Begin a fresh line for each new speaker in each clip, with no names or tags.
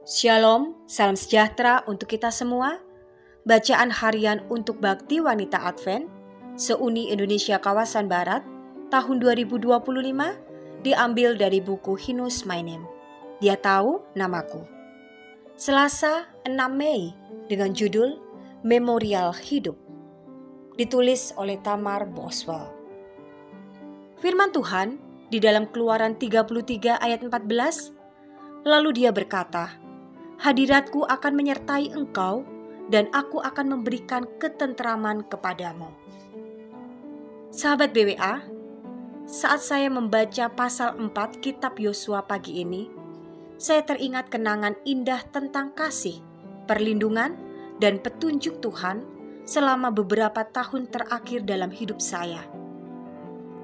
Shalom, salam sejahtera untuk kita semua. Bacaan harian untuk Bakti Wanita Advent se-Uni Indonesia Kawasan Barat tahun 2025 diambil dari buku Hinus My Name. Dia tahu namaku. Selasa 6 Mei dengan judul Memorial Hidup. Ditulis oleh Tamar Boswell. Firman Tuhan di dalam Keluaran 33 ayat 14, lalu dia berkata, "Hadiratku akan menyertai engkau, dan aku akan memberikan ketentraman kepadamu." Sahabat BWA, saat saya membaca pasal 4 kitab Yosua pagi ini, saya teringat kenangan indah tentang kasih, perlindungan, dan petunjuk Tuhan selama beberapa tahun terakhir dalam hidup saya.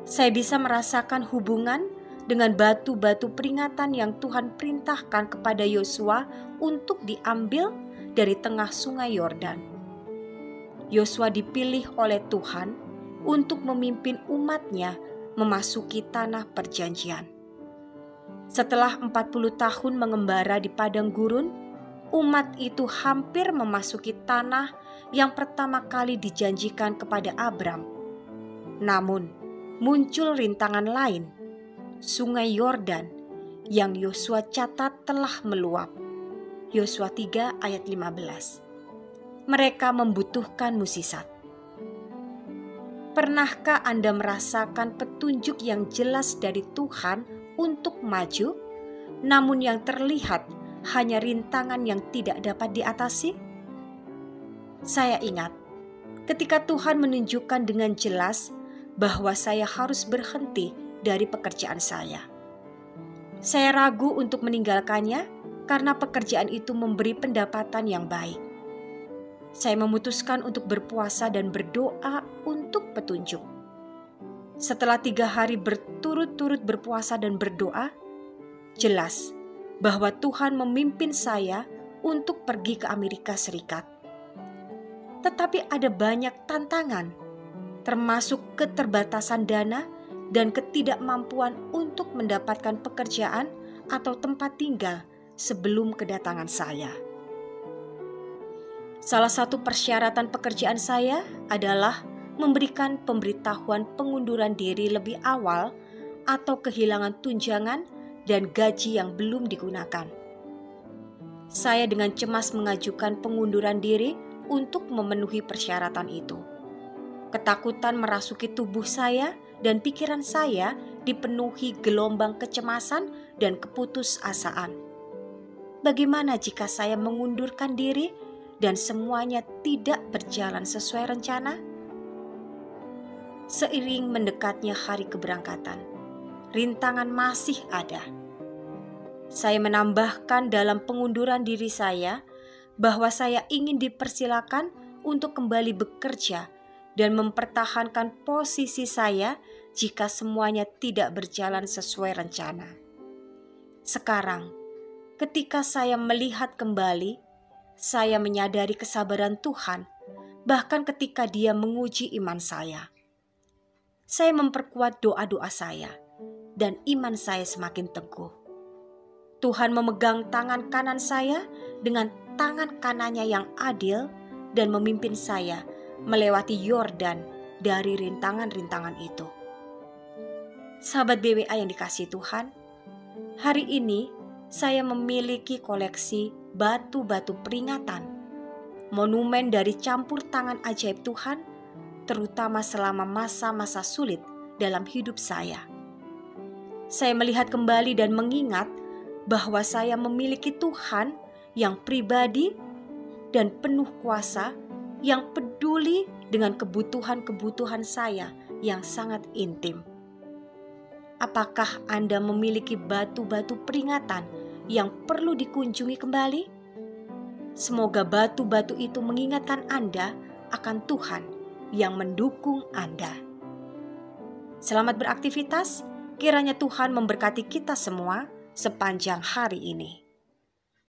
Saya bisa merasakan hubungan dengan batu-batu peringatan yang Tuhan perintahkan kepada Yosua untuk diambil dari tengah sungai Yordan. Yosua dipilih oleh Tuhan untuk memimpin umatnya memasuki tanah perjanjian. Setelah 40 tahun mengembara di padang gurun, umat itu hampir memasuki tanah yang pertama kali dijanjikan kepada Abram. Namun, muncul rintangan lain, Sungai Yordan yang Yosua catat telah meluap. Yosua 3 ayat 15. Mereka membutuhkan mukjizat. Pernahkah Anda merasakan petunjuk yang jelas dari Tuhan untuk maju, namun yang terlihat hanya rintangan yang tidak dapat diatasi? Saya ingat ketika Tuhan menunjukkan dengan jelas bahwa saya harus berhenti dari pekerjaan saya. Saya ragu untuk meninggalkannya karena pekerjaan itu memberi pendapatan yang baik. Saya memutuskan untuk berpuasa dan berdoa untuk petunjuk. Setelah 3 hari berturut-turut berpuasa dan berdoa, jelas bahwa Tuhan memimpin saya untuk pergi ke Amerika Serikat. Tetapi ada banyak tantangan, termasuk keterbatasan dana dan ketidakmampuan untuk mendapatkan pekerjaan atau tempat tinggal sebelum kedatangan saya. Salah satu persyaratan pekerjaan saya adalah memberikan pemberitahuan pengunduran diri lebih awal atau kehilangan tunjangan dan gaji yang belum digunakan. Saya dengan cemas mengajukan pengunduran diri untuk memenuhi persyaratan itu. Ketakutan merasuki tubuh saya dan pikiran saya dipenuhi gelombang kecemasan dan keputusasaan. Bagaimana jika saya mengundurkan diri dan semuanya tidak berjalan sesuai rencana? Seiring mendekatnya hari keberangkatan, rintangan masih ada. Saya menambahkan dalam pengunduran diri saya bahwa saya ingin dipersilakan untuk kembali bekerja dan mempertahankan posisi saya jika semuanya tidak berjalan sesuai rencana. Sekarang, ketika saya melihat kembali, saya menyadari kesabaran Tuhan, bahkan ketika Dia menguji iman saya. Saya memperkuat doa-doa saya, dan iman saya semakin teguh. Tuhan memegang tangan kanan saya dengan tangan kanannya yang adil dan memimpin saya melewati Yordan dari rintangan-rintangan itu. Sahabat BWA yang dikasihi Tuhan, hari ini saya memiliki koleksi batu-batu peringatan, monumen dari campur tangan ajaib Tuhan, terutama selama masa-masa sulit dalam hidup saya. Saya melihat kembali dan mengingat bahwa saya memiliki Tuhan yang pribadi dan penuh kuasa, yang peduli dengan kebutuhan-kebutuhan saya yang sangat intim. Apakah Anda memiliki batu-batu peringatan yang perlu dikunjungi kembali? Semoga batu-batu itu mengingatkan Anda akan Tuhan yang mendukung Anda. Selamat beraktivitas, kiranya Tuhan memberkati kita semua sepanjang hari ini.